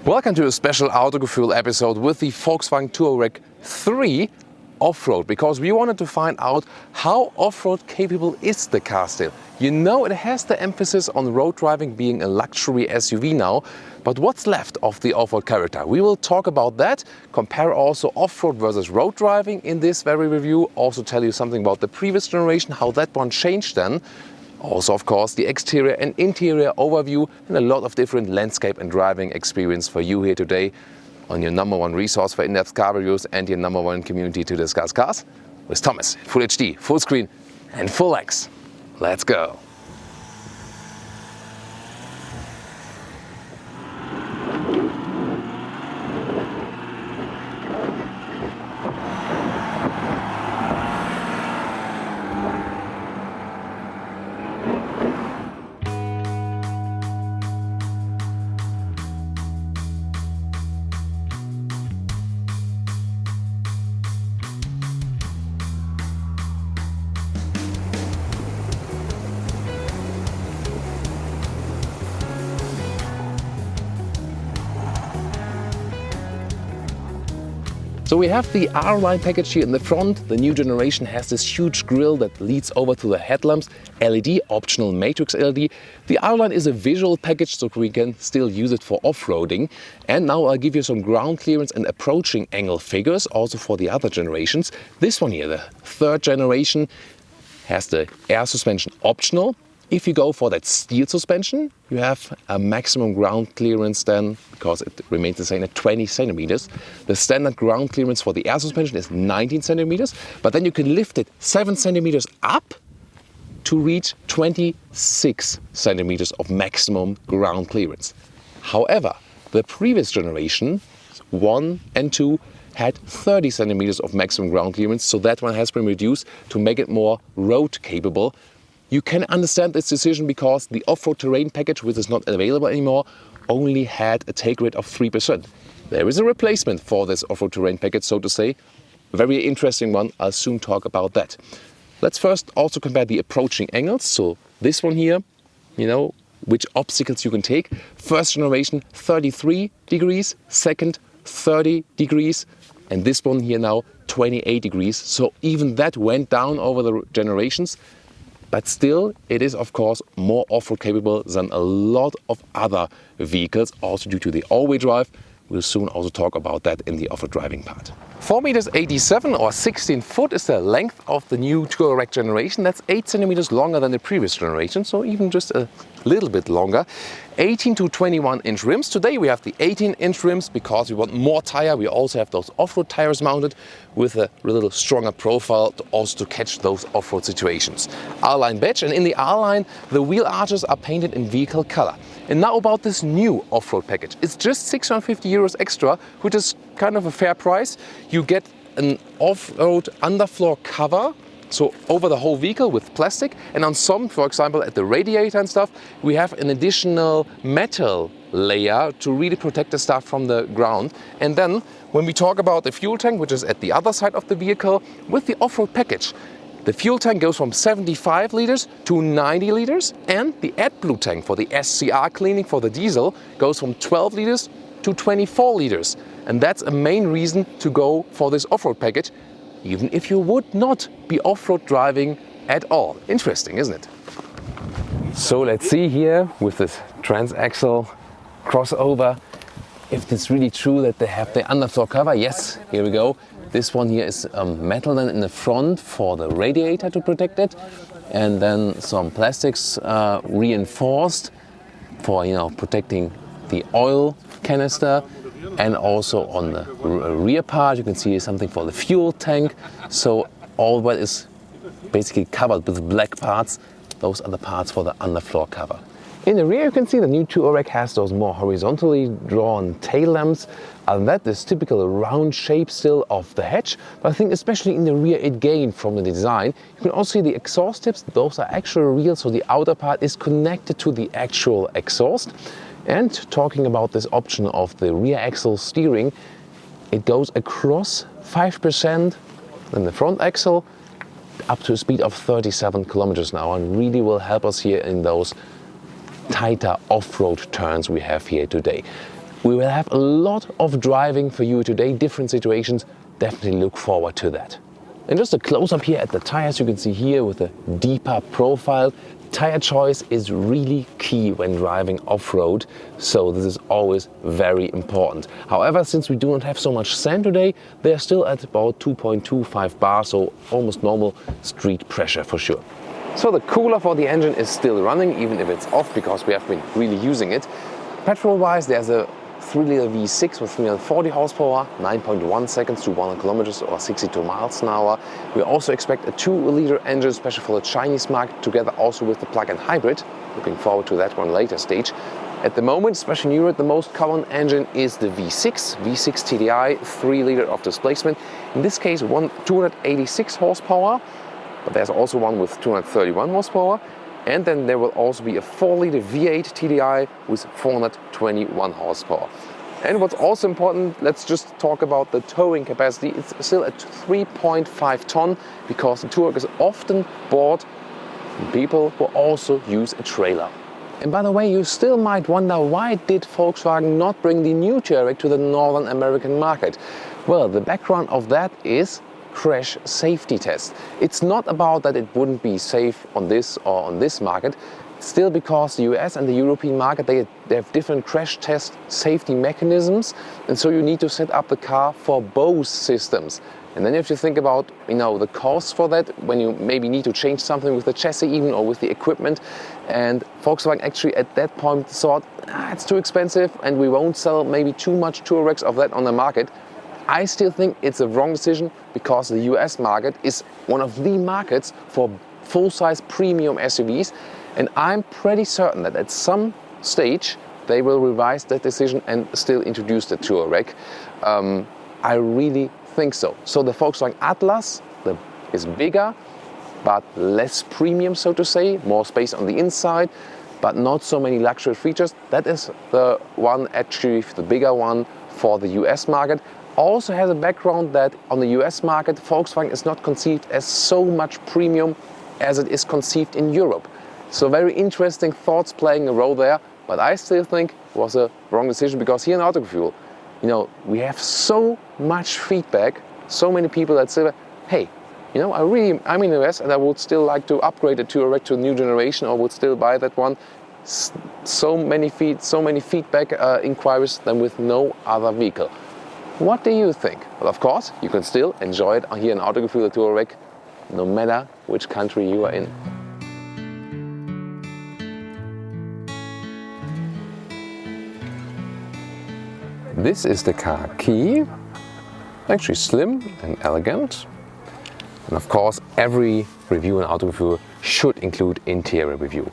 Welcome to a special Autogefühl episode with the Volkswagen Touareg III off-road, because we wanted to find out how off-road capable is the car still. You know, it has the emphasis on road driving being a luxury SUV now, but what's left of the off-road character? We will talk about that, compare also off-road versus road driving in this very review, also tell you something about the previous generation, how that one changed then. Also, of course, the exterior and interior overview and a lot of different landscape and driving experience for you here today on your #1 resource for in-depth car reviews and your #1 community to discuss cars with Thomas. Full HD, full screen and full X. Let's go. So we have the R-Line package here in the front. The new generation has this huge grille that leads over to the headlamps, LED, optional matrix LED. The R-Line is a visual package, so we can still use it for off-roading. And now I'll give you some ground clearance and approaching angle figures, also for the other generations. This one here, the third generation, has the air suspension optional. If you go for that steel suspension, you have a maximum ground clearance then, because it remains the same at 20 centimeters. The standard ground clearance for the air suspension is 19 centimeters, but then you can lift it 7 centimeters up to reach 26 centimeters of maximum ground clearance. However, the previous generation, 1 and 2, had 30 centimeters of maximum ground clearance, so that one has been reduced to make it more road capable. You can understand this decision because the off-road terrain package, which is not available anymore, only had a take rate of 3%. There is a replacement for this off-road terrain package, so to say. A very interesting one. I'll soon talk about that. Let's first also compare the approaching angles. So this one here, you know, which obstacles you can take. First generation, 33 degrees. Second, 30 degrees. And this one here now, 28 degrees. So even that went down over the generations. But still, it is of course more off-road capable than a lot of other vehicles, also due to the all-wheel drive. We'll soon also talk about that in the off-road driving part. 4,87 meters or 16 foot is the length of the new Touareg generation. That's 8 centimeters longer than the previous generation, so even just a little bit longer. 18 to 21 inch rims. Today we have the 18-inch rims because we want more tire. We also have those off-road tires mounted with a little stronger profile to also catch those off-road situations. R-Line badge, and in the R-Line the wheel arches are painted in vehicle color. And now about this new off-road package. It's just 650 euros extra, which is kind of a fair price. You get an off-road underfloor cover, so over the whole vehicle with plastic, and on some, for example at the radiator and stuff, we have an additional metal layer to really protect the stuff from the ground. And then when we talk about the fuel tank, which is at the other side of the vehicle, with the off-road package, the fuel tank goes from 75 liters to 90 liters, and the AdBlue tank for the SCR cleaning for the diesel goes from 12 liters to 24 liters. And that's a main reason to go for this off-road package, even if you would not be off-road driving at all. Interesting, isn't it? So let's see here with this transaxle crossover, if it's really true that they have the underfloor cover. Yes, here we go. This one here is metal then in the front for the radiator to protect it, and then some plastics reinforced for, you know, protecting the oil canister. And also on the rear part you can see something for the fuel tank. So all that is basically covered with black parts. Those are the parts for the underfloor cover. In the rear you can see the new Touareg has those more horizontally drawn tail lamps. And that is typical round shape still of the hatch, but I think especially in the rear it gained from the design. You can also see the exhaust tips. Those are actually real, so the outer part is connected to the actual exhaust. And talking about this option of the rear axle steering, it goes across 5% in the front axle up to a speed of 37 kilometers an hour, and really will help us here in those tighter off-road turns we have here today. We will have a lot of driving for you today, different situations. Definitely look forward to that. And just a close-up here at the tires, you can see here with a deeper profile. Tire choice is really key when driving off-road, so this is always very important. However, since we do not have so much sand today, they are still at about 2.25 bar, so almost normal street pressure for sure. So the cooler for the engine is still running, even if it's off, because we have been really using it. Petrol-wise, there's a 3-liter V6 with 340 horsepower, 9.1 seconds to 100 kilometers or 62 miles an hour. We also expect a 2-liter engine, especially for the Chinese market, together also with the plug-in hybrid. Looking forward to that one later stage. At the moment, especially in Europe, the most common engine is the V6 TDI, 3-liter of displacement. In this case, 286 horsepower, but there's also one with 231 horsepower. And then there will also be a 4-liter V8 TDI with 421 horsepower. And what's also important, let's just talk about the towing capacity. It's still at 3.5 ton because the Touareg is often bought from people who also use a trailer. And by the way, you still might wonder, why did Volkswagen not bring the new Touareg to the Northern American market? Well, the background of that is crash safety test. It's not about that it wouldn't be safe on this or on this market. Still, because the US and the European market, they have different crash test safety mechanisms, and so you need to set up the car for both systems. And then if you think about, the cost for that, when you maybe need to change something with the chassis even or with the equipment, and Volkswagen actually at that point thought, it's too expensive and we won't sell maybe too much Touaregs of that on the market. I still think it's a wrong decision, because the US market is one of the markets for full-size premium SUVs, and I'm pretty certain that at some stage they will revise that decision and still introduce the Touareg. I really think so. So the Volkswagen Atlas is bigger, but less premium, so to say, more space on the inside, but not so many luxury features. That is the one, actually the bigger one for the US market. Also has a background that on the US market, Volkswagen is not conceived as so much premium as it is conceived in Europe. So very interesting thoughts playing a role there, but I still think it was a wrong decision, because here in Autogefühl, we have so much feedback, so many people that say, hey, I'm in the US and I would still like to upgrade the Touareg to a new generation, or would still buy that one. So many feedback inquiries than with no other vehicle. What do you think? Well, of course, you can still enjoy it here in Autogefühl, the Touareg, no matter which country you are in. This is the car key. Actually slim and elegant. And of course, every review in Autogefühl should include interior review.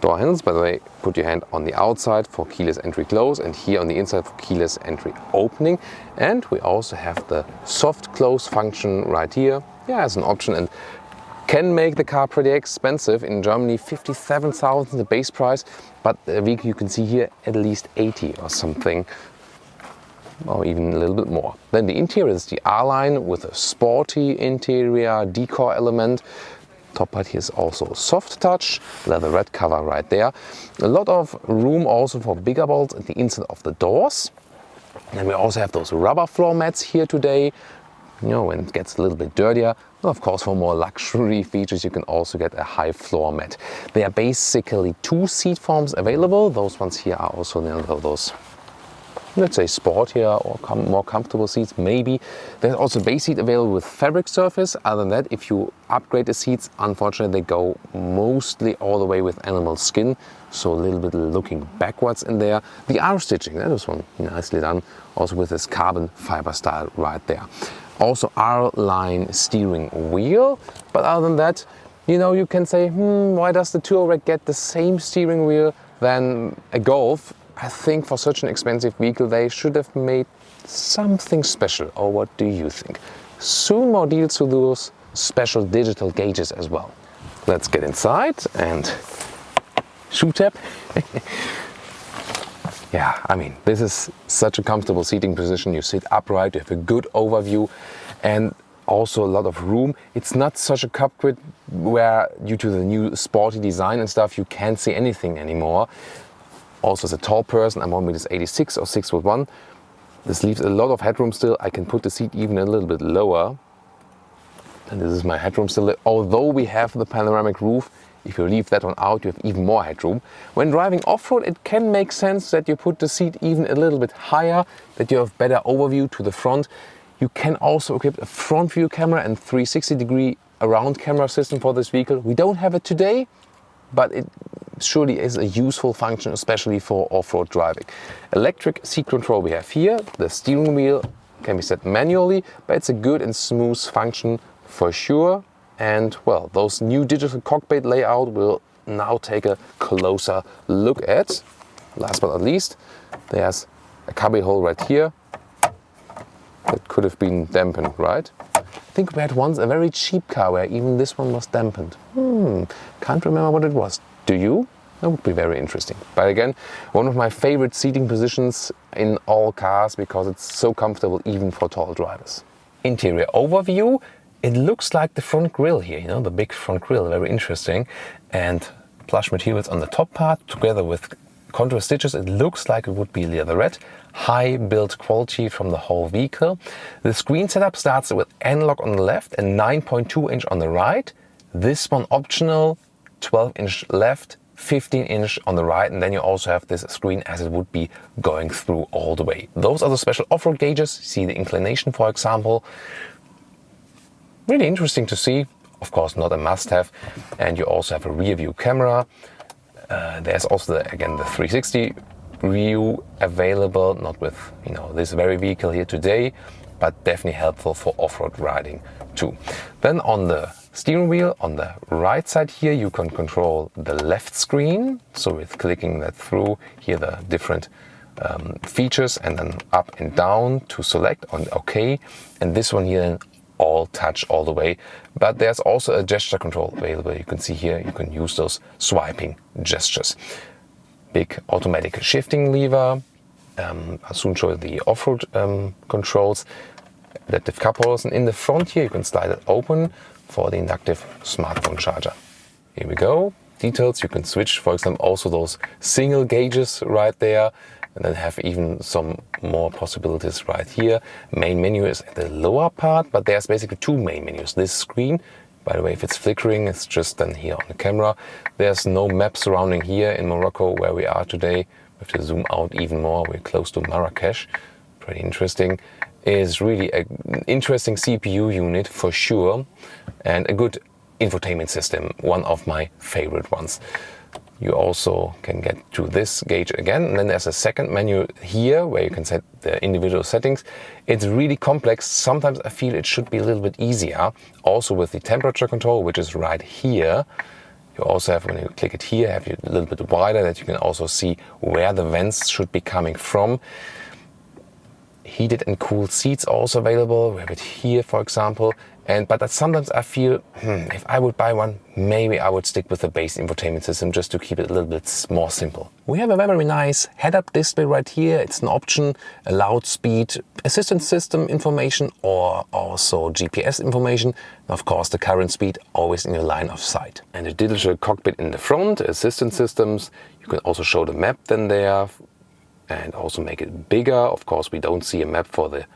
Door handles, by the way, put your hand on the outside for keyless entry close, and here on the inside for keyless entry opening. And we also have the soft close function right here, as an option, and can make the car pretty expensive. In Germany, 57,000 the base price, but the vehicle you can see here at least 80 or something, or even a little bit more. Then the interior is the R-Line with a sporty interior decor element. Top part here is also soft touch, leather red cover right there. A lot of room also for bigger bolts at the inside of the doors. And we also have those rubber floor mats here today. When it gets a little bit dirtier, well, of course, for more luxury features, you can also get a high floor mat. There are basically 2 seat forms available. Those ones here are also those, let's say, sport here, or more comfortable seats, maybe. There's also a base seat available with fabric surface. Other than that, if you upgrade the seats, unfortunately, they go mostly all the way with animal skin, so a little bit looking backwards in there. The R stitching, that was one nicely done, also with this carbon fiber style right there. Also R-Line steering wheel, but other than that, you can say, why does the Touareg get the same steering wheel than a Golf? I think for such an expensive vehicle, they should have made something special. Or what do you think? Soon more deals to those special digital gauges as well. Let's get inside and shoe tap. Yeah, this is such a comfortable seating position. You sit upright, you have a good overview, and also a lot of room. It's not such a cockpit where, due to the new sporty design and stuff, you can't see anything anymore. Also as a tall person, I'm 1m86 or 6'1". This leaves a lot of headroom still. I can put the seat even a little bit lower. And this is my headroom still. Although we have the panoramic roof, if you leave that one out, you have even more headroom. When driving off-road, it can make sense that you put the seat even a little bit higher, that you have better overview to the front. You can also equip a front view camera and 360-degree around camera system for this vehicle. We don't have it today, but it surely is a useful function, especially for off-road driving. Electric seat control we have here. The steering wheel can be set manually, but it's a good and smooth function for sure. And well, those new digital cockpit layout we'll now take a closer look at. Last but not least, there's a cubby hole right here that could have been dampened, right? I think we had once a very cheap car where even this one was dampened. Can't remember what it was. Do you? That would be very interesting. But again, one of my favorite seating positions in all cars because it's so comfortable even for tall drivers. Interior overview. It looks like the front grille here, you know, the big front grille, very interesting. And plush materials on the top part together with contour stitches. It looks like it would be leatherette. High build quality from the whole vehicle. The screen setup starts with analog on the left and 9.2-inch on the right. This one optional, 12-inch left, 15-inch on the right, and then you also have this screen as it would be going through all the way. Those are the special off-road gauges. See the inclination, for example. Really interesting to see. Of course, not a must-have. And you also have a rear view camera. There's also again the 360 view available, not with this very vehicle here today, but definitely helpful for off-road riding too. Then on the steering wheel on the right side here, you can control the left screen. So with clicking that through here, the different features, and then up and down to select on OK. And this one here, all touch all the way. But there's also a gesture control available. You can see here, you can use those swiping gestures. Big automatic shifting lever. I'll soon show you the off-road controls. Adaptive cup holders, and in the front here you can slide it open for the inductive smartphone charger. Here we go. Details, you can switch, for example, also those single gauges right there, and then have even some more possibilities right here. Main menu is at the lower part, but there's basically two main menus. This screen, by the way, if it's flickering, it's just then here on the camera. There's no map surrounding here in Morocco where we are today. We have to zoom out even more. We're close to Marrakesh. Pretty interesting. Is really an interesting CPU unit for sure, and a good infotainment system, one of my favorite ones. You also can get to this gauge again, and then there's a second menu here where you can set the individual settings. It's really complex. Sometimes I feel it should be a little bit easier. Also with the temperature control, which is right here. You also have, when you click it here, have it a little bit wider that you can also see where the vents should be coming from. Heated and cooled seats also available. We have it here, for example. But sometimes I feel, if I would buy one, maybe I would stick with the base infotainment system just to keep it a little bit more simple. We have a very nice head-up display right here. It's an option, allowed speed, assistance system information, or also GPS information. And of course, the current speed always in your line of sight. And a digital cockpit in the front, assistance systems. You can also show the map then there, and also make it bigger. Of course, we don't see a map for the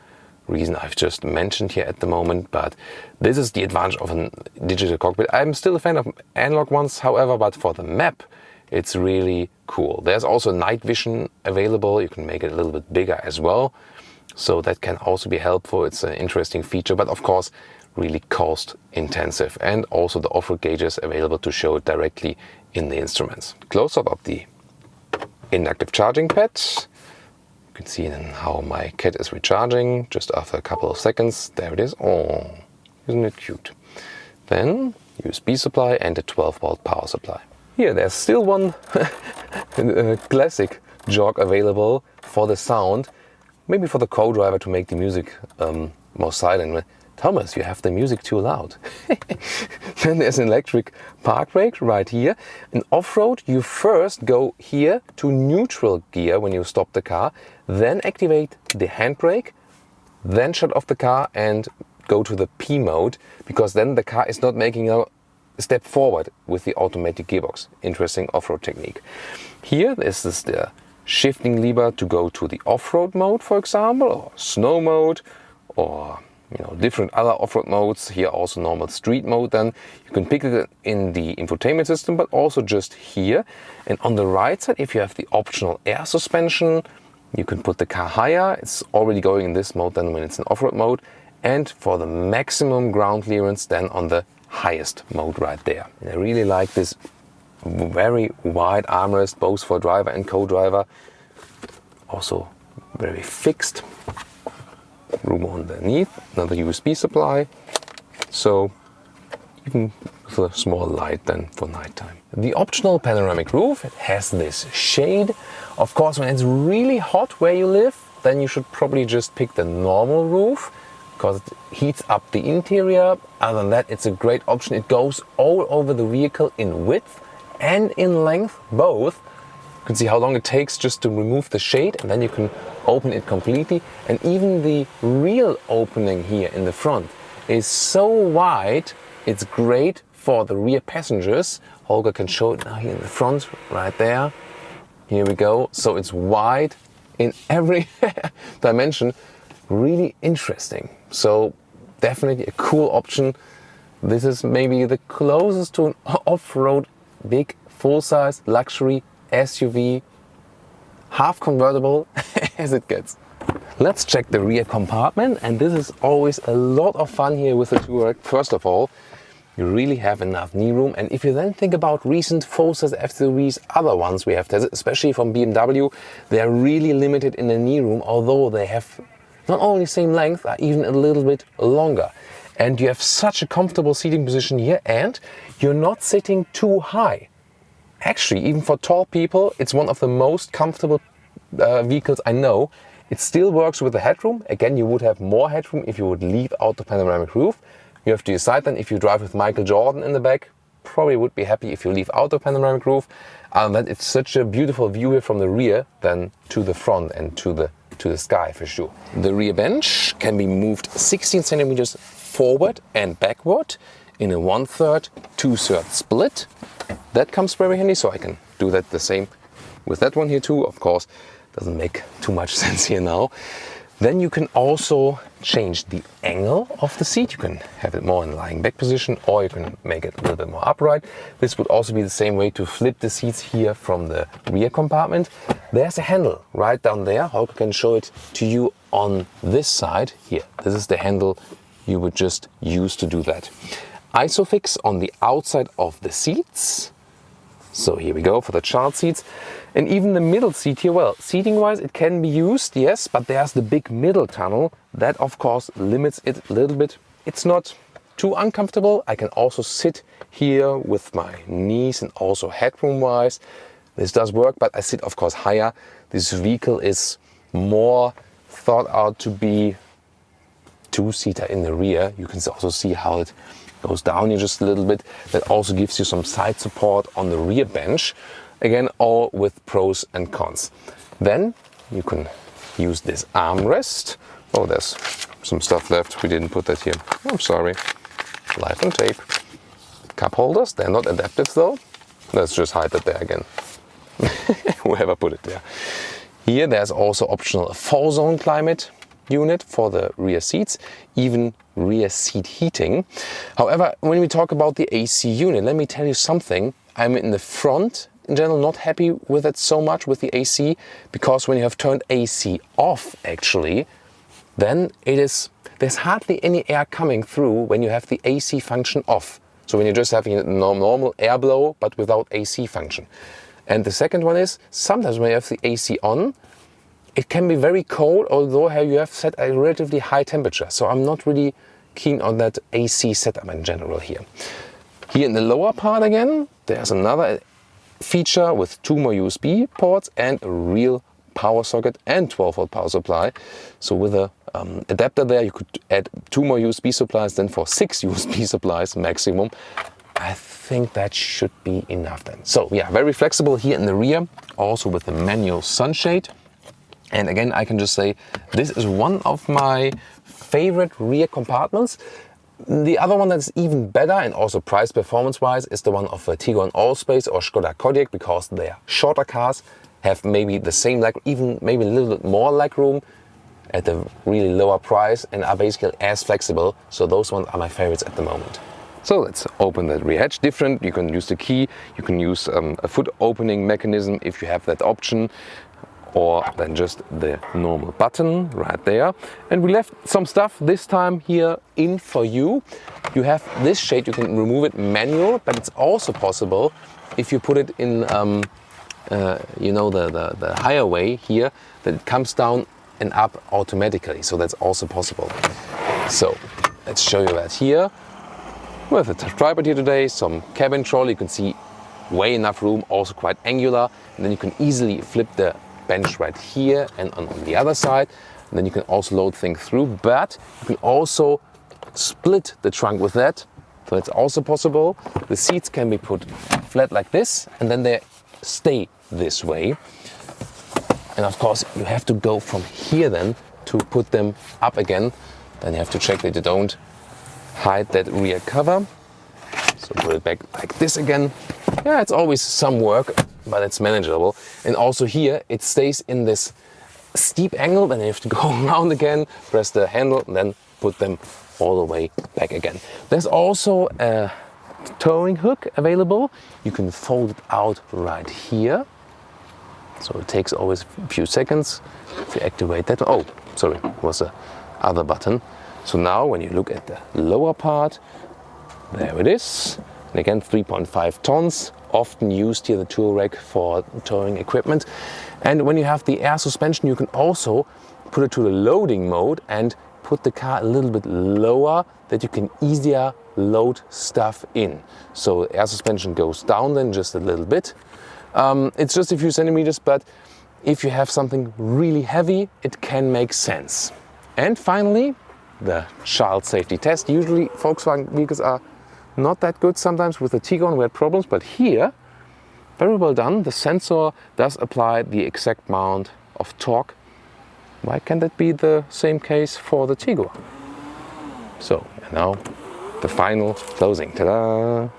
reason I've just mentioned here at the moment, but this is the advantage of a digital cockpit. I'm still a fan of analog ones, however, but for the map, it's really cool. There's also night vision available. You can make it a little bit bigger as well. So that can also be helpful. It's an interesting feature, but of course, really cost intensive. And also the off-road gauges available to show it directly in the instruments. Close up of the inductive charging pad. You can see then how my cat is recharging just after a couple of seconds. There it is. Oh, isn't it cute? Then USB supply and a 12-volt power supply. Here there's still one classic jog available for the sound. Maybe for the co-driver to make the music more silent. Thomas, you have the music too loud. Then there's an electric park brake right here. In off-road, you first go here to neutral gear when you stop the car, then activate the handbrake, then shut off the car and go to the P mode, because then the car is not making a step forward with the automatic gearbox. Interesting off-road technique. Here, this is the shifting lever to go to the off-road mode, for example, or snow mode, or different other off-road modes. Here also normal street mode. Then you can pick it in the infotainment system, but also just here. And on the right side, if you have the optional air suspension, you can put the car higher. It's already going in this mode then when it's in off-road mode. And for the maximum ground clearance, then on the highest mode right there. And I really like this very wide armrest, both for driver and co-driver. Also very fixed. Room underneath, another USB supply. So even with a small light then for nighttime. The optional panoramic roof, it has this shade. Of course, when it's really hot where you live, then you should probably just pick the normal roof because it heats up the interior. Other than that, it's a great option. It goes all over the vehicle in width and in length, both. You can see how long it takes just to remove the shade, and then you can open it completely. And even the real opening here in the front is so wide, it's great for the rear passengers. Holger can show it now here in the front, right there. Here we go. So it's wide in every dimension. Really interesting. So definitely a cool option. This is maybe the closest to an off-road big full-size luxury SUV, half convertible as it gets. Let's check the rear compartment, and this is always a lot of fun here with the Touareg. First of all, you really have enough knee room, and if you then think about recent full-size SUVs, other ones we have tested, especially from BMW, they are really limited in the knee room, although they have not only same length, even a little bit longer. And you have such a comfortable seating position here, and you're not sitting too high. Actually, even for tall people, it's one of the most comfortable vehicles I know. It still works with the headroom. Again, you would have more headroom if you would leave out the panoramic roof. You have to decide then if you drive with Michael Jordan in the back, probably would be happy if you leave out the panoramic roof. And then it's such a beautiful view here from the rear than to the front and to the sky for sure. The rear bench can be moved 16 centimeters forward and backward in a 1/3, 2/3 split. That comes very handy, so I can do that the same with that one here too. Of course, doesn't make too much sense here now. Then you can also change the angle of the seat. You can have it more in lying back position, or you can make it a little bit more upright. This would also be the same way to flip the seats here from the rear compartment. There's a handle right down there. Holger can show it to you on this side here. This is the handle you would just use to do that. Isofix on the outside of the seats. So here we go for the child seats. And even the middle seat here, well, seating wise it can be used, yes, but there's the big middle tunnel. That of course limits it a little bit. It's not too uncomfortable. I can also sit here with my knees and also headroom wise. This does work, but I sit of course higher. This vehicle is more thought out to be two-seater in the rear. You can also see how it goes down here just a little bit. That also gives you some side support on the rear bench. Again, all with pros and cons. Then you can use this armrest. Oh, there's some stuff left. We didn't put that here. I'm sorry. Live on tape. Cup holders. They're not adaptive though. Let's just hide that there again. Whoever put it there. Here there's also optional 4-zone climate unit for the rear seats, even rear seat heating. However, when we talk about the AC unit, let me tell you something. I'm in the front in general not happy with it so much with the AC, because when you have turned AC off actually, then there's hardly any air coming through when you have the AC function off. So when you're just having a normal airflow but without AC function. And the second one is, sometimes when you have the AC on, it can be very cold, although you have set a relatively high temperature. So I'm not really keen on that AC setup in general here. Here in the lower part again, there's another feature with 2 more USB ports and a real power socket and 12-volt power supply. So with a adapter there, you could add 2 more USB supplies, then for 6 USB supplies maximum. I think that should be enough then. So yeah, very flexible here in the rear, also with the manual sunshade. And again, I can just say this is one of my favorite rear compartments. The other one that's even better and also price performance wise is the one of Tiguan Allspace or Skoda Kodiaq, because they are shorter cars, have maybe the same leg, even maybe a little bit more legroom at a really lower price, and are basically as flexible. So those ones are my favorites at the moment. So let's open that rear hatch. Different, you can use the key, you can use a foot opening mechanism if you have that option, or then just the normal button right there. And we left some stuff this time here in for you. You have this shade, you can remove it manual, but it's also possible if you put it in you know, the higher way here, that it comes down and up automatically. So that's also possible. So let's show you that here. We have a tripod here today, some cabin trolley, you can see way enough room, also quite angular, and then you can easily flip the bench right here and on the other side, and then you can also load things through, but you can also split the trunk with that, so it's also possible. The seats can be put flat like this, and then they stay this way. And of course you have to go from here then to put them up again. Then you have to check that you don't hide that rear cover. So put it back like this again. Yeah, it's always some work, but it's manageable. And also here it stays in this steep angle, then you have to go around again, press the handle, and then put them all the way back again. There's also a towing hook available. You can fold it out right here. So it takes always a few seconds if you activate that. Oh, sorry, it was the other button. So now when you look at the lower part, there it is. And again, 3.5 tons, often used here the Touareg for towing equipment. And when you have the air suspension, you can also put it to the loading mode and put the car a little bit lower, that you can easier load stuff in. So air suspension goes down then just a little bit. It's just a few centimeters, but if you have something really heavy, it can make sense. And finally, the child safety test. Usually Volkswagen vehicles are not that good. Sometimes with the Tiguan we had problems, but here, very well done. The sensor does apply the exact amount of torque. Why can't that be the same case for the Tiguan? So now the final closing. Ta-da!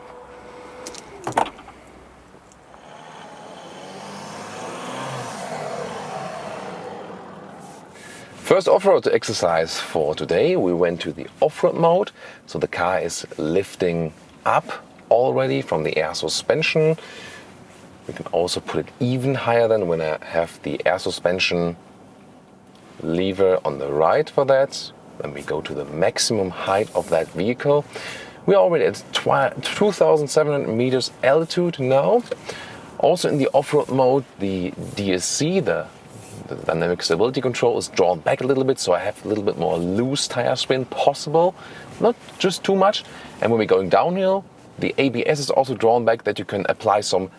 First off-road exercise for today, we went to the off-road mode. So the car is lifting up already from the air suspension. We can also put it even higher than when I have the air suspension lever on the right for that. Then we go to the maximum height of that vehicle. We're already at 2,700 meters altitude now. Also in the off-road mode, the DSC, the dynamic stability control, is drawn back a little bit, so I have a little bit more loose tire spin possible, not just too much. And when we're going downhill, the ABS is also drawn back, that you can apply some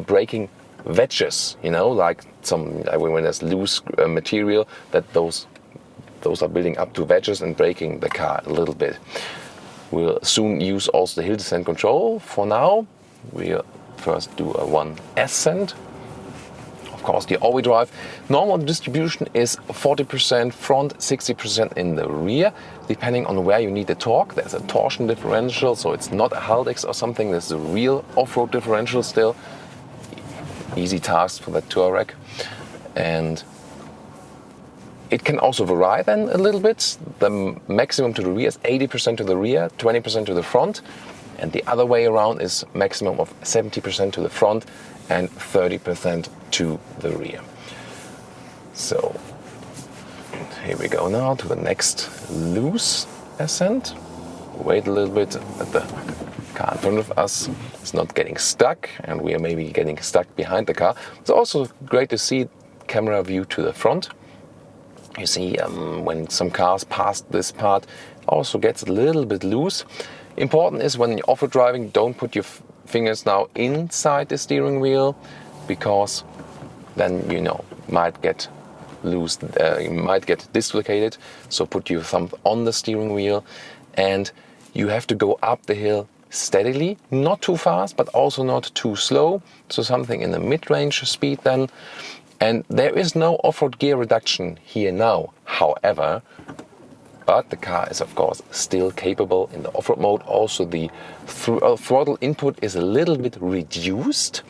braking wedges, you know, like some when there's loose material, that those are building up to wedges and braking the car a little bit. We'll soon use also the hill descent control. For now, we'll first do a 1 ascent. Of course, the all-wheel drive. Normal distribution is 40% front, 60% in the rear, depending on where you need the torque. There's a torsion differential, so it's not a Haldex or something. There's a real off-road differential still. Easy task for the Touareg. And it can also vary then a little bit. The maximum to the rear is 80% to the rear, 20% to the front. And the other way around is maximum of 70% to the front and 30% to the rear. So here we go now to the next loose ascent. Wait a little bit that the car in front of us is not getting stuck, and we are maybe getting stuck behind the car. It's also great to see camera view to the front. You see when some cars pass this part, it also gets a little bit loose. Important is when you're off-road driving, don't put your fingers now inside the steering wheel, because then might get loose, you might get dislocated. So put your thumb on the steering wheel, and you have to go up the hill steadily, not too fast, but also not too slow. So something in the mid-range speed then. And there is no off-road gear reduction here now. However, But the car is of course still capable in the off-road mode. Also the throttle input is a little bit reduced,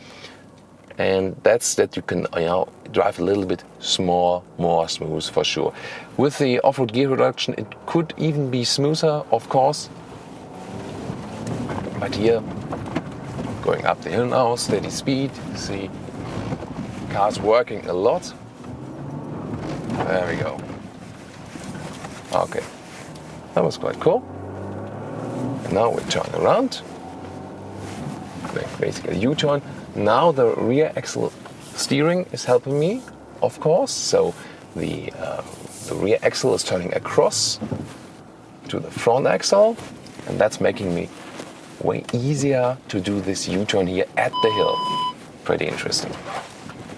and that's that you can drive a little bit more smooth for sure. With the off-road gear reduction it could even be smoother, of course. But here, going up the hill now, steady speed, see car's working a lot. There we go. Okay, that was quite cool. And now we turn around, basically U-turn. Now the rear axle steering is helping me, of course. So the rear axle is turning across to the front axle, and that's making me way easier to do this U-turn here at the hill. Pretty interesting.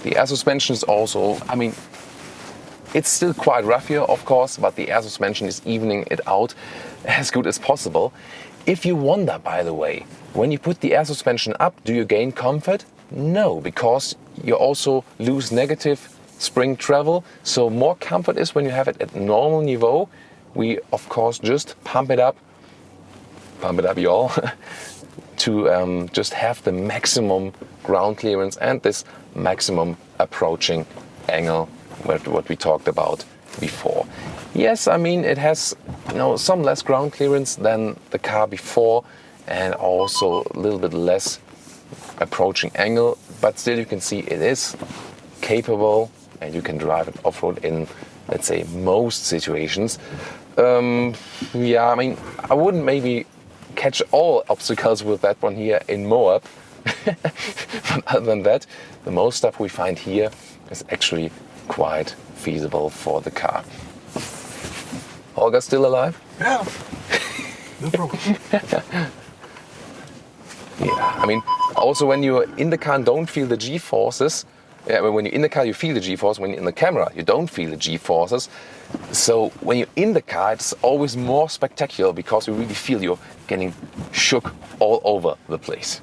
The air suspension is also, I mean, it's still quite rough here, of course, but the air suspension is evening it out as good as possible. If you wonder, by the way, when you put the air suspension up, do you gain comfort? No, because you also lose negative spring travel. So more comfort is when you have it at normal niveau. We, of course, just pump it up, y'all, to just have the maximum ground clearance and this maximum approaching angle, what we talked about before. Yes, I mean it has some less ground clearance than the car before, and also a little bit less approaching angle, but still you can see it is capable and you can drive it off-road in, let's say, most situations. Yeah, I mean I wouldn't maybe catch all obstacles with that one here in Moab. But other than that, the most stuff we find here is actually quite feasible for the car. Holger still alive? Yeah, no problem. Yeah, I mean, also when you're in the car and don't feel the G-forces, when you're in the car you feel the G-force, when you're in the camera you don't feel the G-forces. So when you're in the car it's always more spectacular because you really feel you're getting shook all over the place.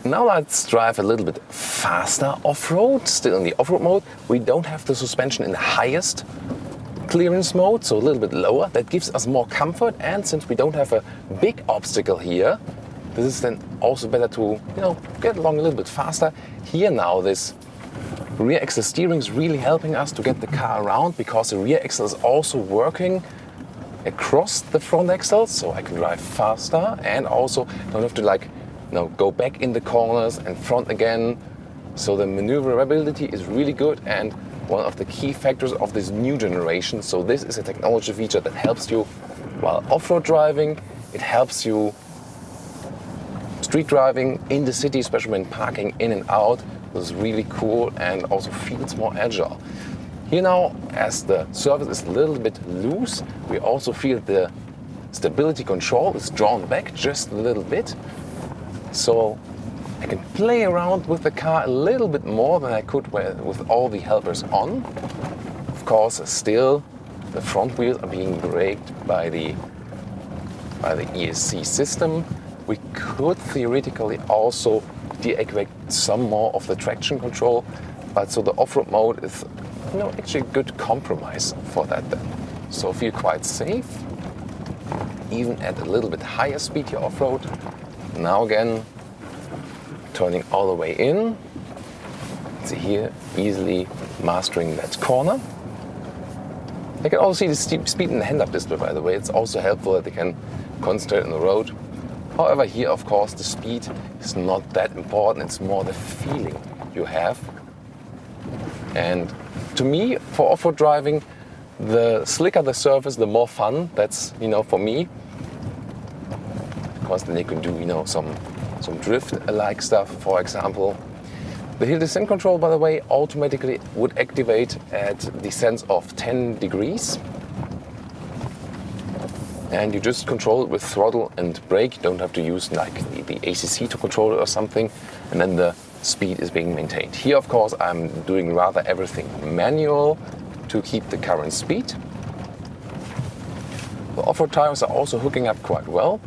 Now let's drive a little bit faster off-road, still in the off-road mode. We don't have the suspension in the highest clearance mode, so a little bit lower. That gives us more comfort, and since we don't have a big obstacle here, this is then also better to get along a little bit faster. Here now this rear axle steering is really helping us to get the car around, because the rear axle is also working across the front axle, so I can drive faster and also don't have to go back in the corners and front again. So the maneuverability is really good and one of the key factors of this new generation. So this is a technology feature that helps you while off-road driving. It helps you street driving in the city, especially when parking in and out. This is really cool and also feels more agile. Here now, as the surface is a little bit loose, we also feel the stability control is drawn back just a little bit. So I can play around with the car a little bit more than I could with all the helpers on. Of course, still the front wheels are being braked by the ESC system. We could theoretically also deactivate some more of the traction control, but so the off-road mode is actually a good compromise for that then. So feel quite safe, even at a little bit higher speed here off-road. Now again, turning all the way in. See here, easily mastering that corner. I can also see the speed in the head-up display, by the way. It's also helpful that they can concentrate on the road. However, here, of course, the speed is not that important. It's more the feeling you have. And to me, for off-road driving, the slicker the surface, the more fun. That's, for me. Because then you can do, some drift-like stuff, for example. The hill descent control, by the way, automatically would activate at descents of 10 degrees. And you just control it with throttle and brake. You don't have to use the ACC to control it or something. And then the speed is being maintained. Here, of course, I'm doing rather everything manual to keep the current speed. The off-road tires are also hooking up quite well.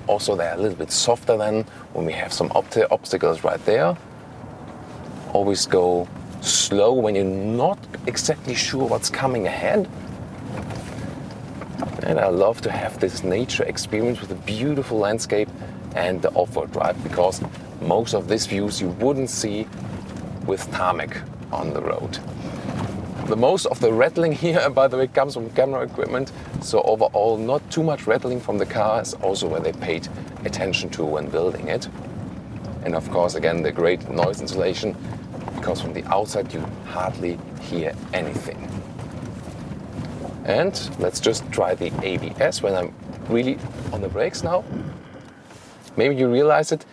Also, they're a little bit softer than when we have some obstacles right there. Always go slow when you're not exactly sure what's coming ahead. And I love to have this nature experience with a beautiful landscape and the off-road drive, because most of these views you wouldn't see with tarmac on the road. The most of the rattling here, by the way, comes from camera equipment. So overall, not too much rattling from the car is also where they paid attention to when building it. And of course, again, the great noise insulation, because from the outside you hardly hear anything. And let's just try the ABS when I'm really on the brakes now. Maybe you realize it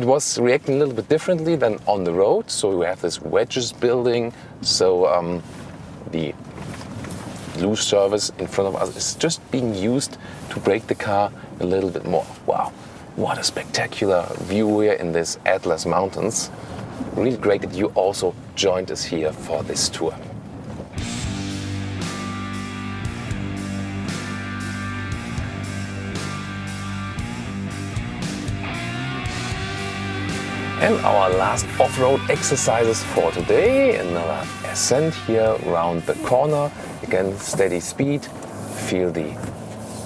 was reacting a little bit differently than on the road. So we have this wedges building. So the loose surface in front of us is just being used to brake the car a little bit more. Wow, what a spectacular view here in this Atlas Mountains. Really great that you also joined us here for this tour. And our last off-road exercises for today, another ascent here around the corner. Again, steady speed, feel the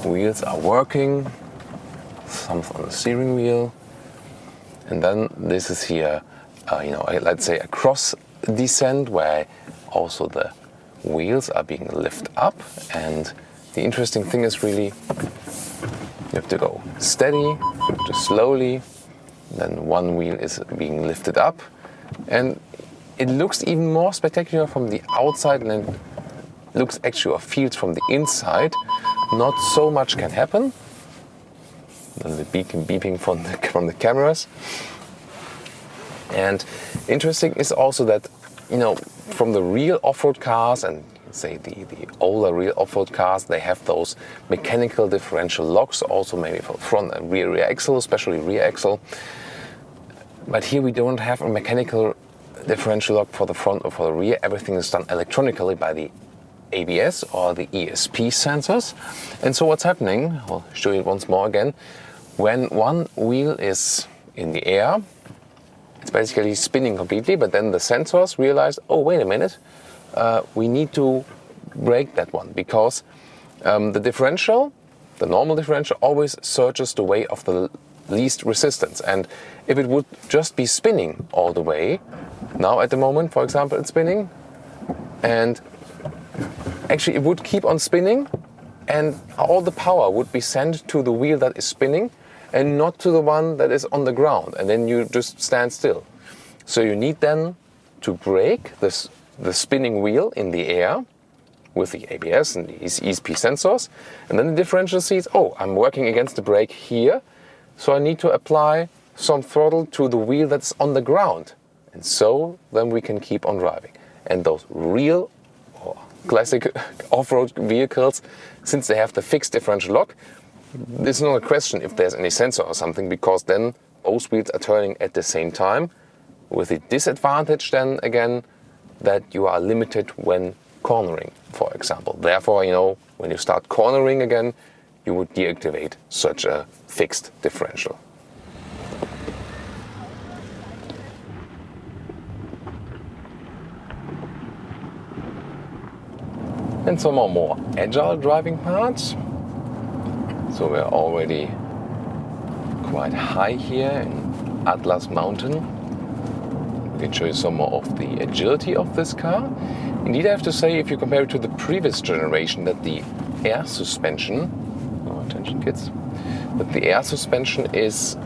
wheels are working, some on the steering wheel. And then this is here, let's say a cross descent where also the wheels are being lifted up. And the interesting thing is really, you have to go steady, just slowly. Then one wheel is being lifted up, and it looks even more spectacular from the outside than it looks actually or feels from the inside. Not so much can happen. Then the beeping from the cameras. And interesting is also that, from the real off-road cars and say the older real off-road cars, they have those mechanical differential locks, also maybe for front and rear axle, especially rear axle. But here we don't have a mechanical differential lock for the front or for the rear. Everything is done electronically by the ABS or the ESP sensors. And so what's happening, I'll show you once more again, when one wheel is in the air, it's basically spinning completely, but then the sensors realize, oh, wait a minute, we need to brake that one, because the differential, the normal differential, always searches the way of the least resistance. And if it would just be spinning all the way, now at the moment, for example, it's spinning, and actually it would keep on spinning, and all the power would be sent to the wheel that is spinning and not to the one that is on the ground, and then you just stand still. So you need then to brake the spinning wheel in the air with the ABS and these ESP sensors, and then the differential sees, oh, I'm working against the brake here, so I need to apply some throttle to the wheel that's on the ground. And so then we can keep on driving. And those real or classic off-road vehicles, since they have the fixed differential lock, there's not a question if there's any sensor or something, because then both wheels are turning at the same time, with the disadvantage then again that you are limited when cornering, for example. Therefore, when you start cornering again, you would deactivate such a fixed differential. And some more agile driving parts. So we're already quite high here in Atlas Mountain. I can show you some more of the agility of this car. Indeed, I have to say, if you compare it to the previous generation, that the air suspension, attention kids, that the air suspension is,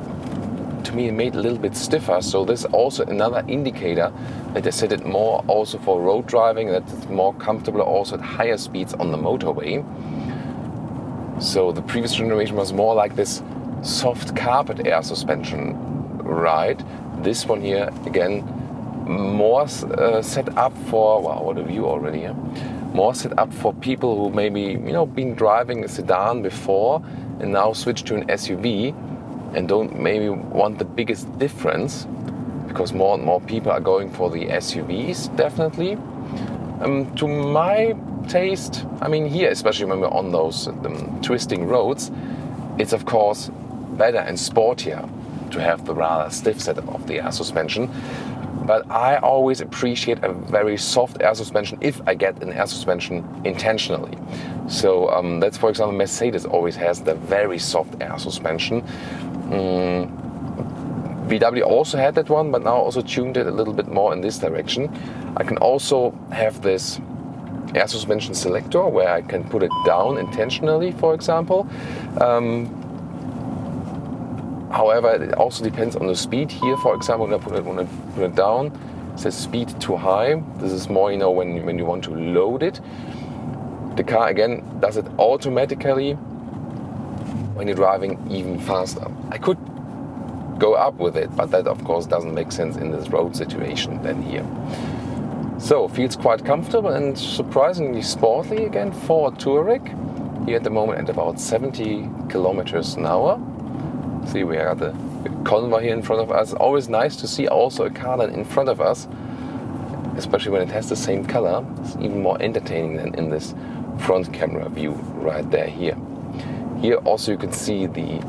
to me, made a little bit stiffer. So this is also another indicator that they set it more also for road driving, that it's more comfortable also at higher speeds on the motorway. So the previous generation was more like this soft carpet air suspension ride. This one here, again, more set up for, wow, what a view already, yeah? More set up for people who maybe, been driving a sedan before and now switch to an SUV and don't maybe want the biggest difference, because more and more people are going for the SUVs, definitely. To my taste, I mean here, especially when we're on those twisting roads, it's of course better and sportier to have the rather stiff setup of the air suspension. But I always appreciate a very soft air suspension if I get an air suspension intentionally. So that's, for example, Mercedes always has the very soft air suspension. VW also had that one, but now also tuned it a little bit more in this direction. I can also have this air suspension selector where I can put it down intentionally, for example. However, it also depends on the speed. Here, for example, when I put it down, it says speed too high. This is more, you know, when you want to load it. The car again does it automatically when you're driving even faster. I could go up with it, but that of course doesn't make sense in this road situation than here. So feels quite comfortable and surprisingly sporty again for a Touareg. Here at the moment at about 70 kilometers an hour. See, we got the convoy here in front of us. Always nice to see also a car then in front of us, especially when it has the same color. It's even more entertaining than in this front camera view right there here. Here also you can see the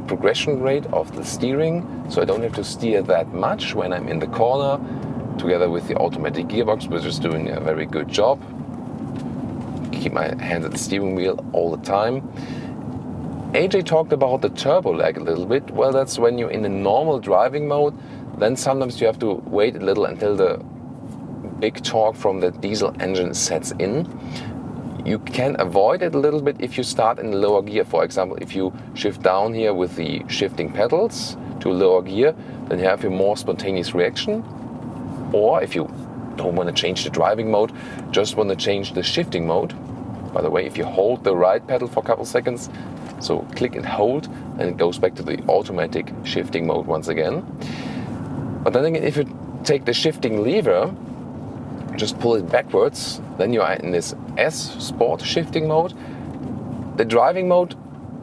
progression rate of the steering, so I don't have to steer that much when I'm in the corner, together with the automatic gearbox, which is doing a very good job. Keep my hands at the steering wheel all the time. AJ talked about the turbo lag a little bit. Well, that's when you're in a normal driving mode, then sometimes you have to wait a little until the big torque from the diesel engine sets in. You can avoid it a little bit if you start in the lower gear. For example, if you shift down here with the shifting pedals to lower gear, then you have a more spontaneous reaction. Or if you don't want to change the driving mode, just want to change the shifting mode. By the way, if you hold the right pedal for a couple seconds, so click and hold, and it goes back to the automatic shifting mode once again. But then again, if you take the shifting lever, just pull it backwards, then you are in this S Sport shifting mode. The driving mode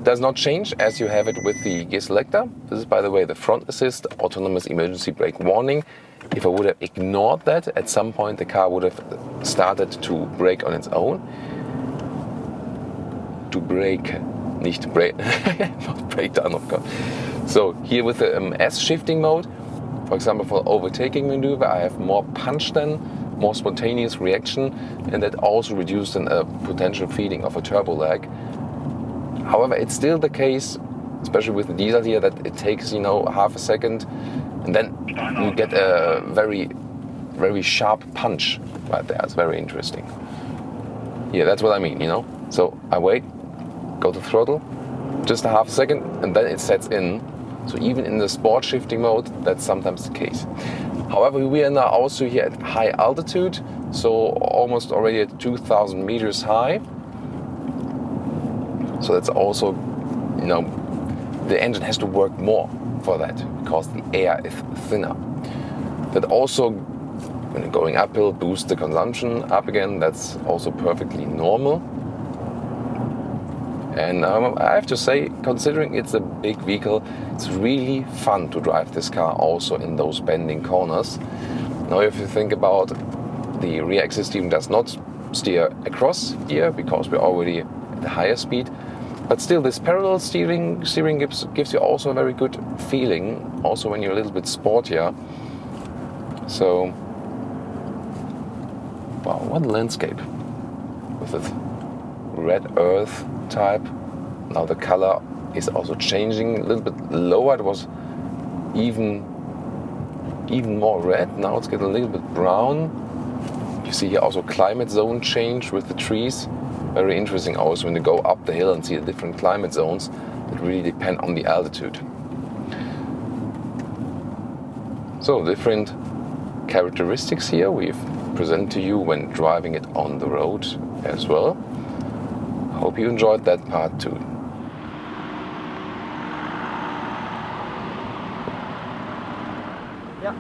does not change as you have it with the gear selector. This is, by the way, the front assist, autonomous emergency brake warning. If I would have ignored that, at some point the car would have started to brake on its own. To brake, nicht brake, not brake down, of course. So here with the S shifting mode, for example, for overtaking maneuver, I have more punch then, more spontaneous reaction, and that also reduced a potential feeling of a turbo lag. However, it's still the case, especially with the diesel here, that it takes, you know, half a second, and then you get a very, very sharp punch right there. It's very interesting. Yeah, that's what I mean, you know. So I wait, go to throttle, just a half a second, and then it sets in. So even in the sport shifting mode, that's sometimes the case. However, we are now also here at high altitude, so almost already at 2,000 meters high. So that's also, you know, the engine has to work more for that because the air is thinner. That also, when you're going uphill, boosts the consumption up again. That's also perfectly normal. And I have to say, considering it's a big vehicle, it's really fun to drive this car also in those bending corners. Now, if you think about the rear axis steering does not steer across here because we're already at a higher speed, but still this parallel steering gives you also a very good feeling, also when you're a little bit sportier. So, wow, what a landscape with this red earth type. Now the color is also changing a little bit lower. It was even more red. Now it's getting a little bit brown. You see here also climate zone change with the trees. Very interesting also when you go up the hill and see the different climate zones that really depend on the altitude. So different characteristics here we've presented to you when driving it on the road as well. Hope you enjoyed that part too. Yeah.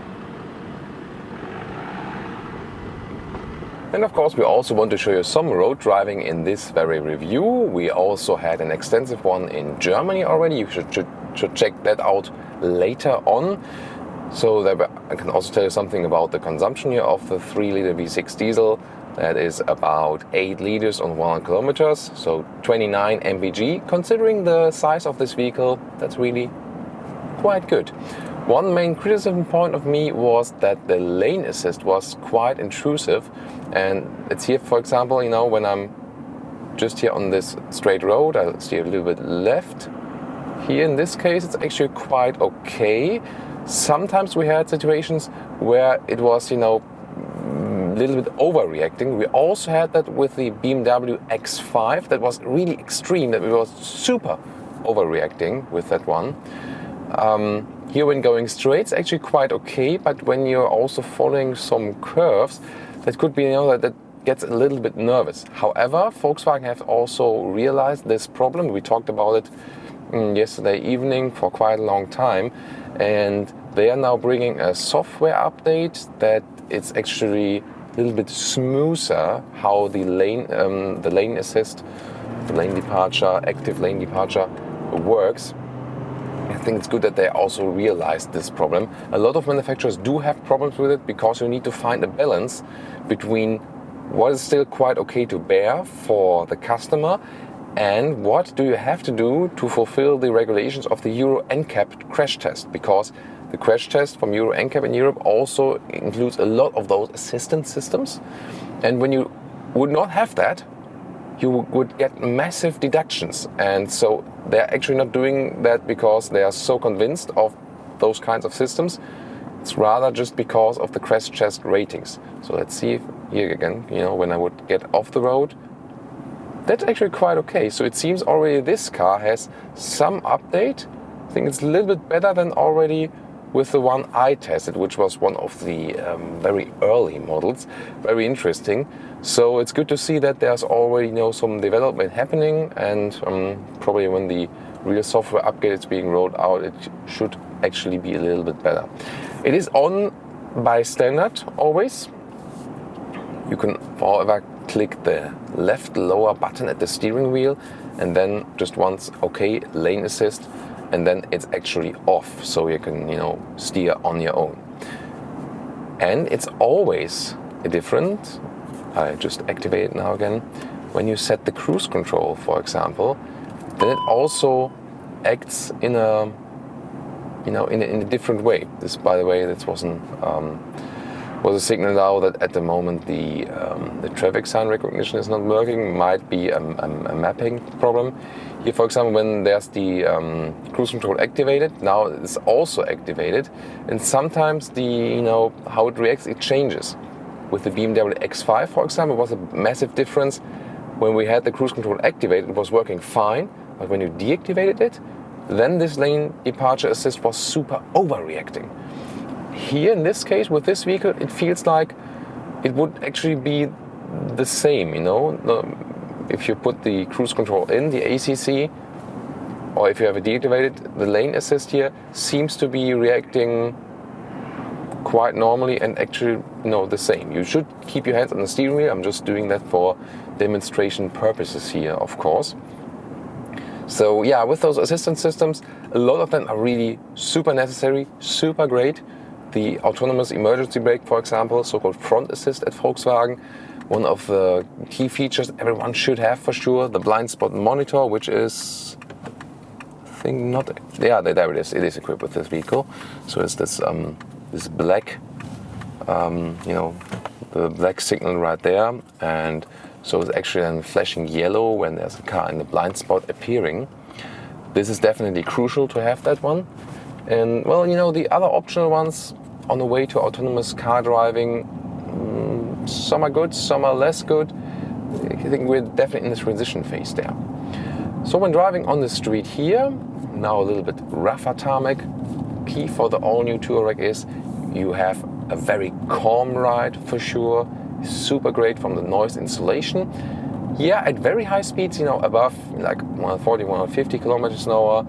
And of course, we also want to show you some road driving in this very review. We also had an extensive one in Germany already. You should check that out later on. So I can also tell you something about the consumption here of the 3-liter V6 diesel. That is about 8 liters on 100 kilometers, so 29 mpg. Considering the size of this vehicle, that's really quite good. One main criticism point of me was that the lane assist was quite intrusive, and it's here, for example, you know, when I'm just here on this straight road, I'll steer a little bit left. Here in this case, it's actually quite okay. Sometimes we had situations where it was, you know, a little bit overreacting. We also had that with the BMW X5. That was really extreme, that we was super overreacting with that one. Here when going straight, it's actually quite okay, but when you're also following some curves, that could be, you know, that gets a little bit nervous. However, Volkswagen have also realized this problem. We talked about it yesterday evening for quite a long time, and they are now bringing a software update that it's actually a little bit smoother how the lane assist, the lane departure, active lane departure works. I think it's good that they also realized this problem. A lot of manufacturers do have problems with it because you need to find a balance between what is still quite okay to bear for the customer and what do you have to do to fulfill the regulations of the Euro NCAP crash test, because the crash test from Euro NCAP in Europe also includes a lot of those assistance systems, and when you would not have that, you would get massive deductions. And so they're actually not doing that because they are so convinced of those kinds of systems. It's rather just because of the crash test ratings. So let's see if here again, you know, when I would get off the road, that's actually quite okay. So it seems already this car has some update. I think it's a little bit better than already with the one I tested, which was one of the very early models. Very interesting. So it's good to see that there's already, you know, some development happening, and probably when the real software upgrade is being rolled out, it should actually be a little bit better. It is on by standard always. You can, however, click the left lower button at the steering wheel, and then just once okay, lane assist, and then it's actually off, so you can, you know, steer on your own. And it's always a different. I just activate it now again. When you set the cruise control, for example, then it also acts in a, you know, in a different way. This, by the way, this was a signal now that at the moment the traffic sign recognition is not working. Might be a mapping problem. Here, for example, when there's the cruise control activated, now it's also activated, and sometimes the, you know, how it reacts, it changes. With the BMW X5, for example, it was a massive difference. When we had the cruise control activated, it was working fine, but when you deactivated it, then this lane departure assist was super overreacting. Here, in this case, with this vehicle, it feels like it would actually be the same, you know. If you put the cruise control in, the ACC, or if you have it deactivated, the lane assist here seems to be reacting quite normally and actually, you know, the same. You should keep your hands on the steering wheel. I'm just doing that for demonstration purposes here, of course. So yeah, with those assistance systems, a lot of them are really super necessary, super great. The autonomous emergency brake, for example, so-called front assist at Volkswagen, one of the key features everyone should have for sure. The blind spot monitor, which is, I think not, yeah, there it is. It is equipped with this vehicle. So it's this this black, you know, the black signal right there, and so it's actually then flashing yellow when there's a car in the blind spot appearing. This is definitely crucial to have that one. And well, you know, the other optional ones on the way to autonomous car driving, some are good, some are less good. I think we're definitely in this transition phase there. So when driving on the street here, now a little bit rougher tarmac, key for the all-new Touareg is you have a very calm ride for sure, super great from the noise insulation. Yeah, at very high speeds, you know, above like 140, 150 kilometers an hour,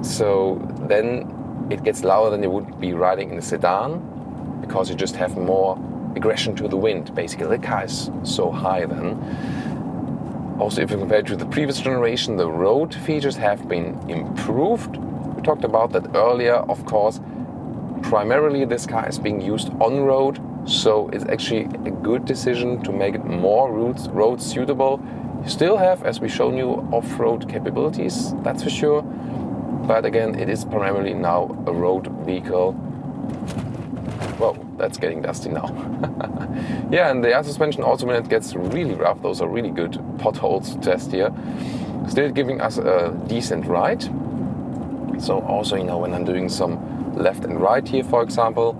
so then it gets louder than you would be riding in a sedan, because you just have more aggression to the wind. Basically, the car is so high then. Also, if you compare it to the previous generation, the road features have been improved. We talked about that earlier, of course. Primarily, this car is being used on-road So it's actually a good decision to make it more road suitable. You still have, as we've shown you, off-road capabilities, that's for sure. But again, it is primarily now a road vehicle. Whoa, that's getting dusty now. Yeah, and the air suspension also, when it gets really rough, those are really good potholes to test here. Still giving us a decent ride. So also, when I'm doing some left and right here, for example,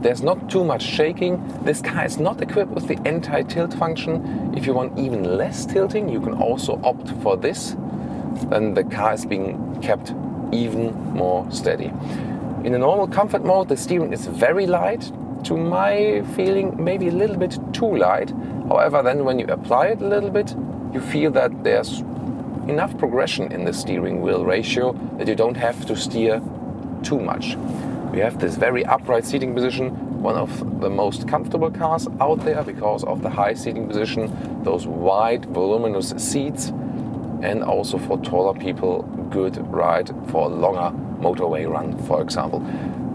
there's not too much shaking. This car is not equipped with the anti-tilt function. If you want even less tilting, you can also opt for this. Then the car is being kept even more steady. In the normal comfort mode, the steering is very light. To my feeling, maybe a little bit too light. However, then when you apply it a little bit, you feel that there's enough progression in the steering wheel ratio that you don't have to steer too much. We have this very upright seating position, one of the most comfortable cars out there because of the high seating position, those wide, voluminous seats, and also for taller people, good ride for a longer motorway run, for example.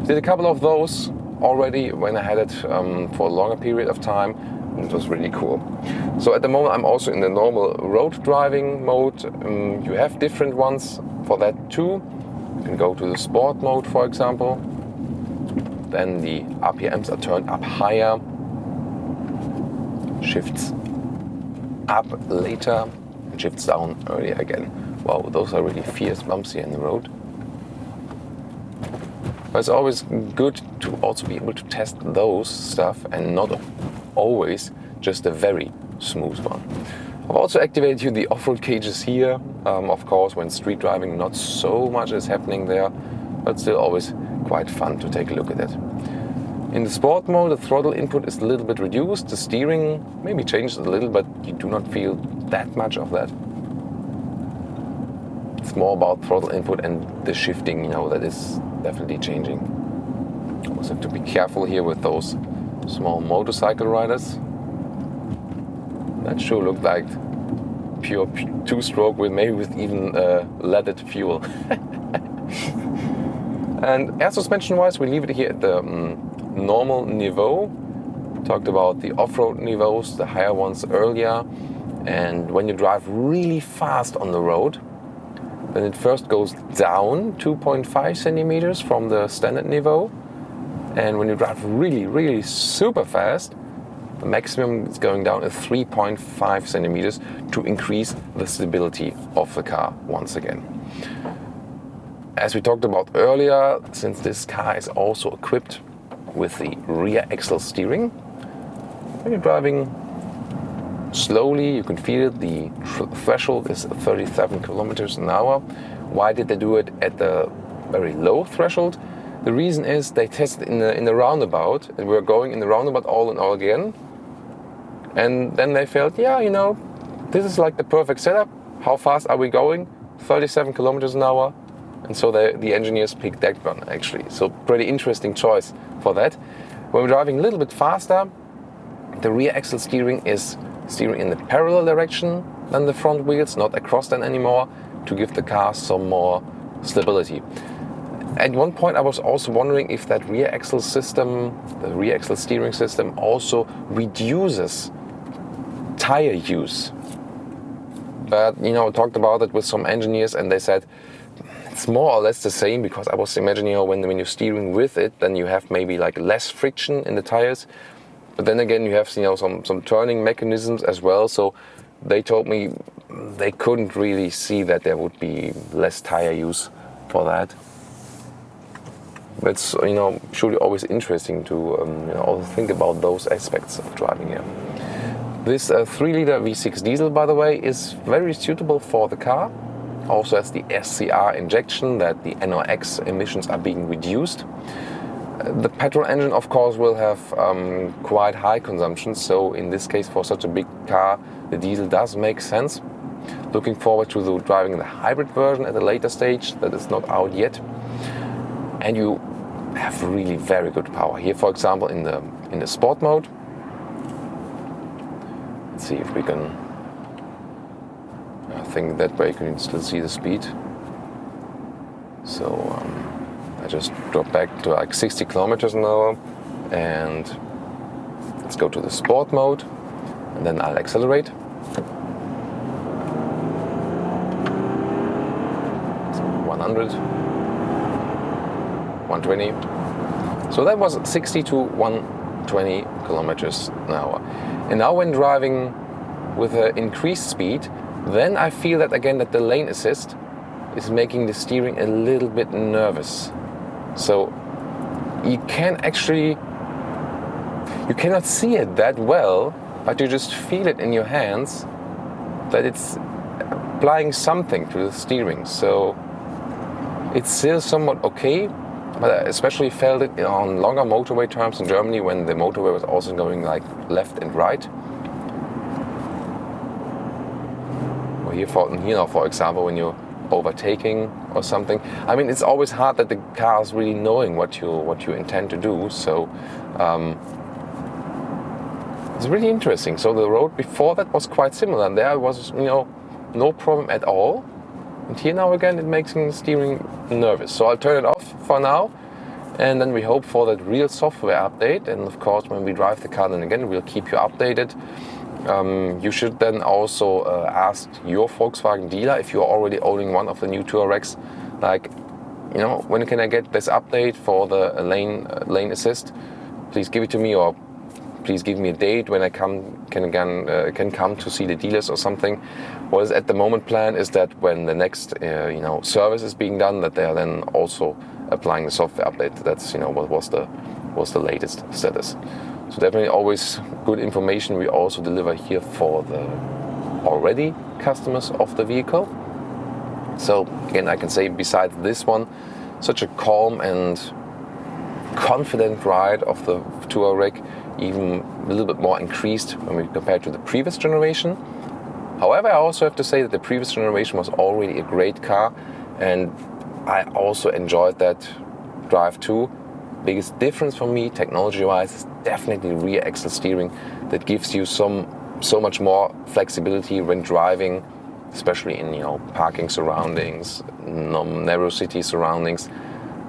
Did a couple of those already when I had it for a longer period of time. It was really cool. So at the moment I'm also in the normal road driving mode. You have different ones for that too. You can go to the sport mode, for example. Then the RPMs are turned up higher. Shifts up later and shifts down earlier again. Wow, those are really fierce bumps here in the road. But it's always good to also be able to test those stuff and not always just a very smooth one. I've also activated here the off-road cages here. Of course, when street driving, not so much is happening there, but still always quite fun to take a look at it. In the sport mode, the throttle input is a little bit reduced. The steering maybe changes a little, but you do not feel that much of that. It's more about throttle input and the shifting, that is definitely changing. Also have to be careful here with those small motorcycle riders. That sure looked like pure two-stroke with even leaded fuel. And air suspension-wise, we leave it here at the normal niveau. Talked about the off-road niveaus, the higher ones earlier. And when you drive really fast on the road, then it first goes down 2.5 centimeters from the standard niveau. And when you drive really, really super fast, the maximum is going down at 3.5 centimeters to increase the stability of the car once again. As we talked about earlier, since this car is also equipped with the rear axle steering, when you're driving slowly, you can feel it. The threshold is 37 kilometers an hour. Why did they do it at the very low threshold? The reason is they tested in the roundabout, and we're going in the roundabout all in all again. And then they felt, this is like the perfect setup. How fast are we going? 37 kilometers an hour. And so the engineers picked that one, actually. So pretty interesting choice for that. When we're driving a little bit faster, the rear axle steering is steering in the parallel direction than the front wheels, not across them anymore, to give the car some more stability. At one point I was also wondering if that rear axle system, the rear axle steering system, also reduces tire use. But I talked about it with some engineers and they said it's more or less the same, because I was imagining when you're steering with it, then you have maybe like less friction in the tires. But then again, you have some turning mechanisms as well. So they told me they couldn't really see that there would be less tire use for that. But it's surely always interesting to also think about those aspects of driving here. This 3-liter V6 diesel, by the way, is very suitable for the car. Also has the SCR injection, that the NOx emissions are being reduced. The petrol engine, of course, will have quite high consumption, so in this case, for such a big car, the diesel does make sense. Looking forward to driving the hybrid version at a later stage that is not out yet. And you have really very good power here. For example, in the sport mode. Let's see if we can. I think that way you can still see the speed. So I just dropped back to like 60 kilometers an hour, and let's go to the sport mode, and then I'll accelerate. So 100, 120. So that was 60 to 120 kilometers an hour. And now when driving with an increased speed, then I feel that again that the lane assist is making the steering a little bit nervous. So you cannot see it that well, but you just feel it in your hands that it's applying something to the steering. So it's still somewhat okay, but I especially felt it on longer motorway terms in Germany when the motorway was also going like left and right. Or here, for example, when you're overtaking or something. I mean, it's always hard that the car is really knowing what you intend to do. So it's really interesting. So the road before that was quite similar, and there was no problem at all. And here now again it makes the steering nervous. So I'll turn it off for now, and then we hope for that real software update. And of course, when we drive the car, then again we'll keep you updated. You should then also ask your Volkswagen dealer if you're already owning one of the new Touaregs, like, when can I get this update for the lane assist? Please give it to me, or please give me a date when I can come to see the dealers or something. What is at the moment plan is that when the next service is being done, that they are then also applying the software update. That's what was the latest status. So definitely always good information we also deliver here for the already customers of the vehicle. So again, I can say besides this one, such a calm and confident ride of the Touareg, even a little bit more increased when we compare to the previous generation. However, I also have to say that the previous generation was already a great car, and I also enjoyed that drive too. Biggest difference for me, technology-wise, is definitely rear axle steering. That gives you so much more flexibility when driving, especially in parking surroundings, narrow city surroundings.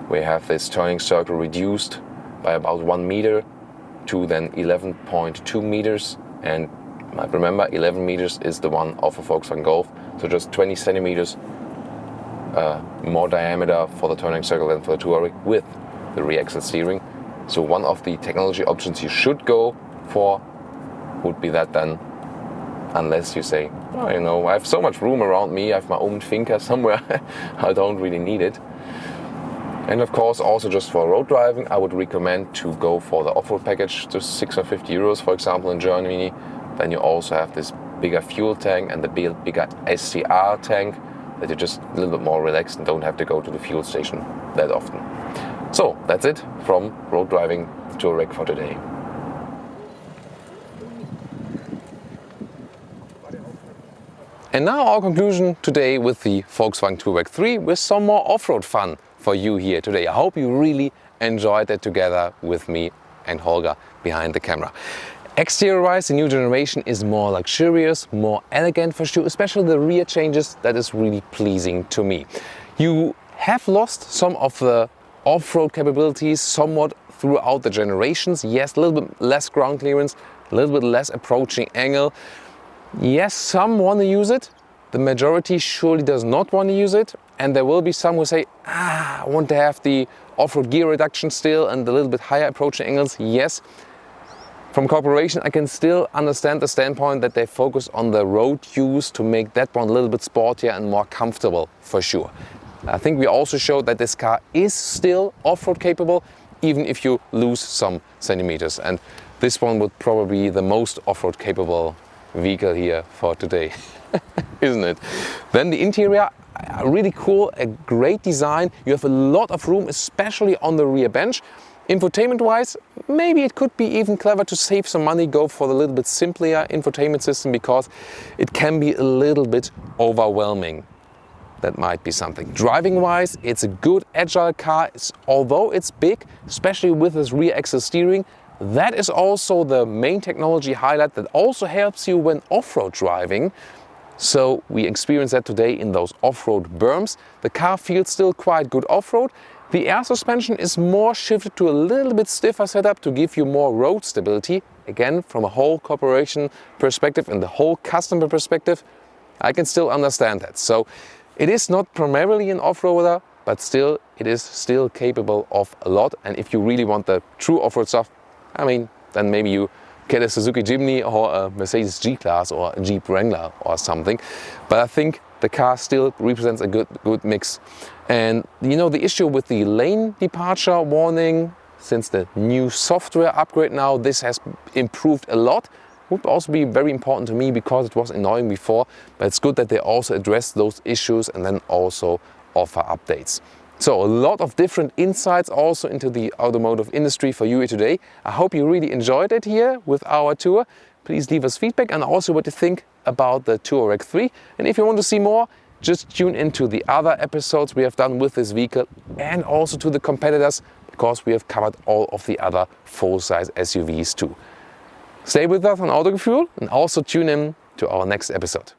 We have this turning circle reduced by about 1 meter to then 11.2 meters, and remember 11 meters is the one of a Volkswagen Golf, so just 20 centimeters more diameter for the turning circle than for the Touareg with the rear axle steering. So one of the technology options you should go for would be that then, unless you say, I have so much room around me, I have my own finca somewhere, I don't really need it. And of course, also just for road driving, I would recommend to go for the off-road package, just 650 euros, for example, in Germany. Then you also have this bigger fuel tank and the bigger SCR tank, that you're just a little bit more relaxed and don't have to go to the fuel station that often. So that's it from road driving Touareg for today. And now our conclusion today with the Volkswagen Touareg III with some more off-road fun for you here today. I hope you really enjoyed it together with me and Holger behind the camera. Exterior-wise, the new generation is more luxurious, more elegant for sure, especially the rear changes. That is really pleasing to me. You have lost some of the off-road capabilities somewhat throughout the generations. Yes, a little bit less ground clearance, a little bit less approaching angle. Yes, some want to use it. The majority surely does not want to use it. And there will be some who say, I want to have the off-road gear reduction still and a little bit higher approaching angles. Yes. From corporation, I can still understand the standpoint that they focus on the road use to make that one a little bit sportier and more comfortable for sure. I think we also showed that this car is still off-road capable, even if you lose some centimeters. And this one would probably be the most off-road capable vehicle here for today, isn't it? Then the interior, really cool, a great design. You have a lot of room, especially on the rear bench. Infotainment wise, maybe it could be even clever to save some money, go for the little bit simpler infotainment system, because it can be a little bit overwhelming. That might be something. Driving wise, it's a good agile car. Although it's big, especially with this rear axle steering, that is also the main technology highlight that also helps you when off-road driving. So we experience that today in those off-road berms. The car feels still quite good off-road, The air suspension is more shifted to a little bit stiffer setup to give you more road stability. Again, from a whole corporation perspective and the whole customer perspective, I can still understand that. So it is not primarily an off-roader, but still it is still capable of a lot. And if you really want the true off-road stuff, I mean, then maybe you get a Suzuki Jimny or a Mercedes G-Class or a Jeep Wrangler or something. But I think the car still represents a good mix. And you know, the issue with the lane departure warning, since the new software upgrade now, this has improved a lot. Would also be very important to me because it was annoying before, but it's good that they also address those issues and then also offer updates. So a lot of different insights also into the automotive industry for you here today. I hope you really enjoyed it here with our tour. Please leave us feedback and also what you think about the Touareg 3. And if you want to see more, just tune into the other episodes we have done with this vehicle and also to the competitors, because we have covered all of the other full-size SUVs too. Stay with us on Autogefühl and also tune in to our next episode.